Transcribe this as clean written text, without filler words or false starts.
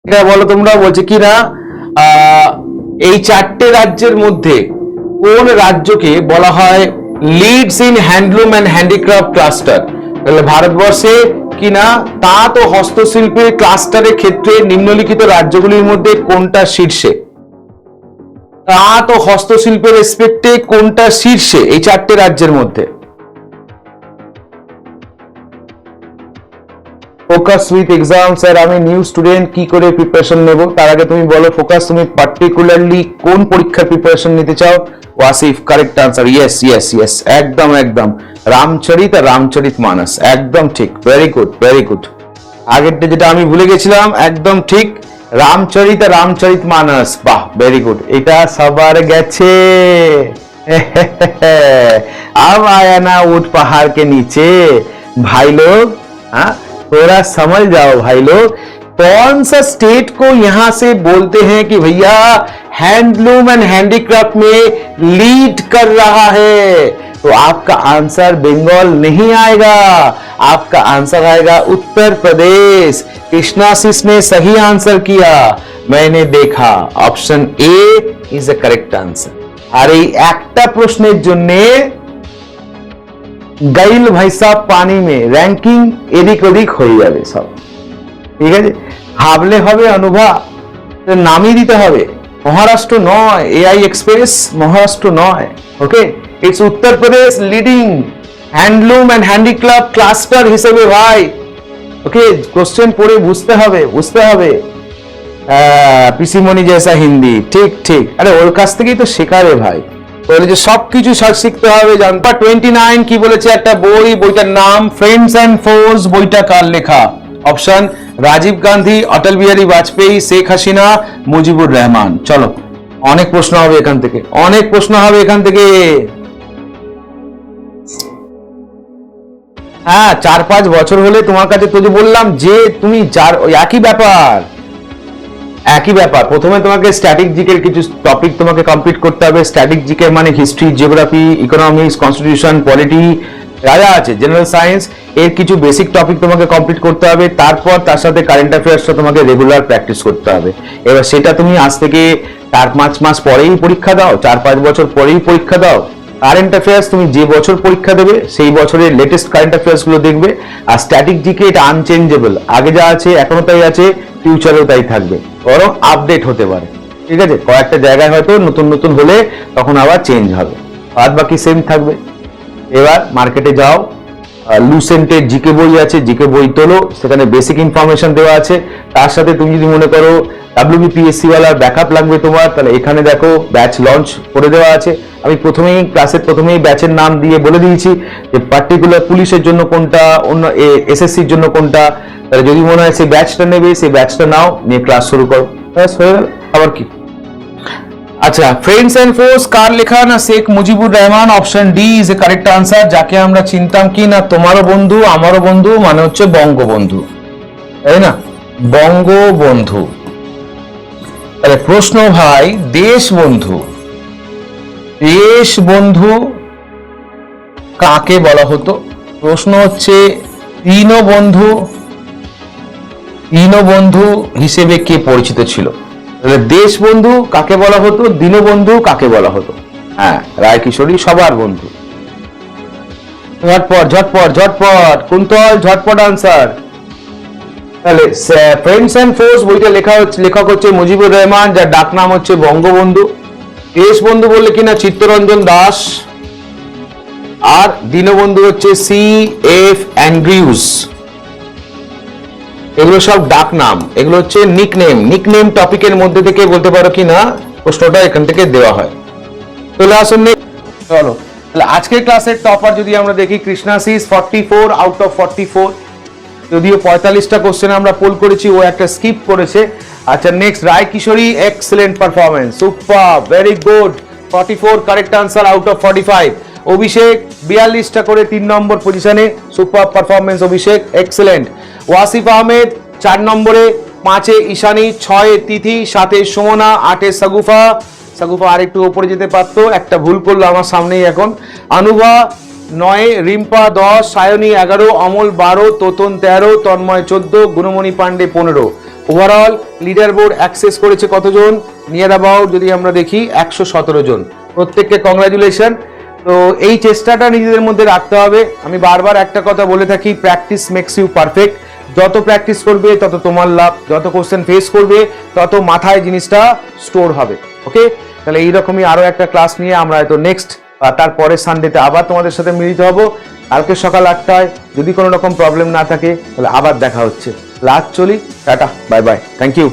এটা বলো তোমরা, বলছে কি না এই চারটে রাজ্যের মধ্যে কোন রাজ্যকে বলা হয় leads in handloom and handicraft cluster. তাহলে ভারতবর্ষে কিনা তাঁত ও হস্তশিল্পের ক্লাস্টারের ক্ষেত্রে নিম্নলিখিত রাজ্যগুলির মধ্যে কোনটা শীর্ষে? তাঁত ও হস্তশিল্পের রেসপেক্টে কোনটা শীর্ষে এই চারটে রাজ্যের মধ্যে? Focus with exam. স্যার আমি নিউ স্টুডেন্ট, কি করে প্রিপারেশন নেব? তার আগে তুমি বলো ফোকাস, তুমি পার্টিকুলারলি কোন পরীক্ষার প্রিপারেশন নিতে চাও? Wasif correct answer, yes yes yes, একদম একদম রামচরিত আর রামচরিত মানস, একদম ঠিক, ভেরি গুড ভেরি গুড। আগেরটা যেটা আমি ভুলে গেছিলাম, একদম ঠিক, রামচরিত আর রামচরিত মানস, বাহ ভেরি গুড, এটা সবার গেছে। अब आया ना ऊंट पहाड़ के नीचे, भाई लोग, हाँ थोड़ा समझ जाओ भाई लोग, कौन सा स्टेट को यहां से बोलते हैं कि भैया हैंडलूम एंड हैंडीक्राफ्ट में लीड कर रहा है? तो आपका आंसर बंगाल नहीं आएगा, आपका आंसर आएगा उत्तर प्रदेश। कृष्णाशीष ने सही आंसर किया, मैंने देखा, option A is the correct answer. আর এই একটা প্রশ্নের জন্য গাইল ভাই সাহেব পানি মে র্যাঙ্কিং এদিক ওদিক হয়ে যাবে সব, ঠিক আছে? ভাবলে হবে অনুভা, নামই দিতে হবে, মহারাষ্ট্র নয়, এআই এক্সপ্রেস মহারাষ্ট্র নয়, okay? It's Uttar Pradesh leading handloom and handicraft cluster হিসেবে ভাই, ওকে? কোশ্চেন পড়ে বুঝতে হবে, বুঝতে হবে। পিসিমণি জেসা হিন্দি, ঠিক ঠিক, আরে ওর কাছ থেকেই তো শেখারে ভাই, বলে যে সবকিছু শিখতে হবে। জানবা 29 কি বলেছে? একটা বই, বইটার নাম ফ্রেন্ডস অ্যান্ড ফোর্স, বইটা কার লেখা? অপশন রাজীব গান্ধী, অটল বিহারী বাজপেয়ী, শেখ হাসিনা, মুজিবুর রহমান। চলো অনেক প্রশ্ন হবে এখান থেকে, অনেক প্রশ্ন হবে এখান থেকে। হ্যাঁ 4-5 বছর হলে তোমার কাছে, তো যে বললাম যে তুমি একই ব্যাপার, একই ব্যাপার। প্রথমে তোমাকে স্ট্যাটিক জিকের কিছু টপিক তোমাকে কমপ্লিট করতে হবে। স্ট্যাটিক জিকে মানে history, geography, economics, constitution, polity, যা যা আছে, জেনারেল সায়েন্স, এর কিছু বেসিক টপিক তোমাকে কমপ্লিট করতে হবে। তারপর তার সাথে কারেন্ট অ্যাফেয়ার্সটা তোমাকে রেগুলার প্র্যাকটিস করতে হবে। এবার সেটা তুমি আজ থেকে 4-5 মাস পরেই পরীক্ষা দাও, 4-5 বছর পরেই পরীক্ষা দাও। কারেন্ট অ্যাফেয়ার্স তুমি যে বছর পরীক্ষা দেবে সেই বছরের লেটেস্ট কারেন্ট অ্যাফেয়ার্স গুলো দেখবে। আর স্ট্যাটিক জিকে এটা আনচেঞ্জেবল, আগে যা আছে এখনো তাই আছে, ফিউচারেও তাই থাকবে, বরং আপডেট হতে পারে, ঠিক আছে? কয়েকটা জায়গায় হয়তো নতুন নতুন হলে তখন আবার চেঞ্জ হবে, বাদ বাকি সেম থাকবে। এবার মার্কেটে যাও, লুসেন্টের জিকে বই আছে, জিকে বই তোলো, সেখানে বেসিক ইনফরমেশন দেওয়া আছে। তার সাথে তুমি যদি মনে করো WBPSC ওয়ালার ব্যাকআপ লাগবে তোমার, তাহলে এখানে দেখো ব্যাচ লঞ্চ করে দেওয়া আছে। আমি প্রথমেই ক্লাসের প্রথমেই ব্যাচের নাম দিয়ে বলে দিয়েছি যে পার্টিকুলার পুলিশের জন্য কোনটা, অন্য SSCর জন্য কোনটা। তাহলে যদি মনে হয় সেই ব্যাচটা নেবে, সেই ব্যাচটা নাও, নিয়ে ক্লাস শুরু করো, ব্যাস হয়ে গেল। আবার কি? আচ্ছা, ফ্রেন্ডস এন্ড ফোর্স কার লেখা? না Sheikh Mujibur Rahman, option D is a correct answer. যাকে আমরা চিনতাম কি না, তোমারও বন্ধু আমারও বন্ধু, মানে হচ্ছে বঙ্গবন্ধু, তাই না? বঙ্গবন্ধু। তাহলে প্রশ্ন ভাই, দেশবন্ধু, দেশবন্ধু কাকে বলা হতো? প্রশ্ন হচ্ছে দীনবন্ধু, দীনবন্ধু হিসেবে কে পরিচিত ছিল? দেশবন্ধু কাকে বলা হতো, দীনবন্ধু কাকে বলা হতো? হ্যাঁ, রায়কিশোরী সবার বন্ধু। ঝটপট ঝটপট ঝটপট, কুন্তল ঝটপট আনসার। তাহলে ফ্রেন্ডস এন্ড ফোর্স বইটা লেখক হচ্ছে মুজিবুর রহমান, যার ডাক নাম হচ্ছে বঙ্গবন্ধু। দেশবন্ধু বললে কিনা চিত্তরঞ্জন দাস, আর দীনবন্ধু হচ্ছে CF অ্যান্ড্রিউস। এগুলো সব ডাক নাম, এগুলো হচ্ছে নিকনেম। নিকনেম টপিকের মধ্যে থেকে বলতে পারো কি না, প্রশ্নটা এখান থেকে দেওয়া হয়। চলে আসুন, চলো তাহলে আজকের ক্লাসের টপার যদি আমরা দেখি, কৃষ্ণাশিস 44 আউট অফ 44। যদিও 45টা কোশ্চেন আমরা পোল করেছি, ও একটা স্কিপ করেছে। আচ্ছা next, Raikishori excellent performance, super, very good, 44 correct answer out of 45। Abhishek 42টা করে 3 নম্বর পজিশনে, super performance Abhishek, excellent. Wasif Ahmed 4 নম্বরে, 5-এ ঈশানী, 6-এ তিথি, 7-এ সুমনা, 8-এ সাগুফা। সাগুফা আরেকটু উপরে যেতে পারতো, একটা ভুল করলো আমার সামনেই এখন। Anubha 9, Rimpa 10, Sayani 11, Amal 12, Totan 13, Tanmoy 14, Gunamani Pandey 15। Overall leader board access করেছে কতজন? নিয়ার অ্যাবাউট যদি আমরা দেখি 117 জন। প্রত্যেককে কংগ্রাচুলেশন। তো এই চেষ্টাটা নিজেদের মধ্যে রাখতে হবে। আমি বারবার একটা কথা বলে থাকি, প্র্যাকটিস মেক্স ইউ পারফেক্ট। যত প্র্যাকটিস করবে তত তোমার লাভ, যত কোশ্চেন ফেস করবে তত মাথায় জিনিসটা স্টোর হবে। ওকে, তাহলে এইরকমই আরো একটা ক্লাস নিয়ে আমরা হয়তো নেক্সট তারপরের সানডেতে আবার তোমাদের সাথে মিলিত হব। কালকে সকাল 8টায়। যদি কোনো রকম প্রবলেম না থাকে তাহলে আবার দেখা হচ্ছে। লাস্ট চলি, ta-ta, bye bye, thank you.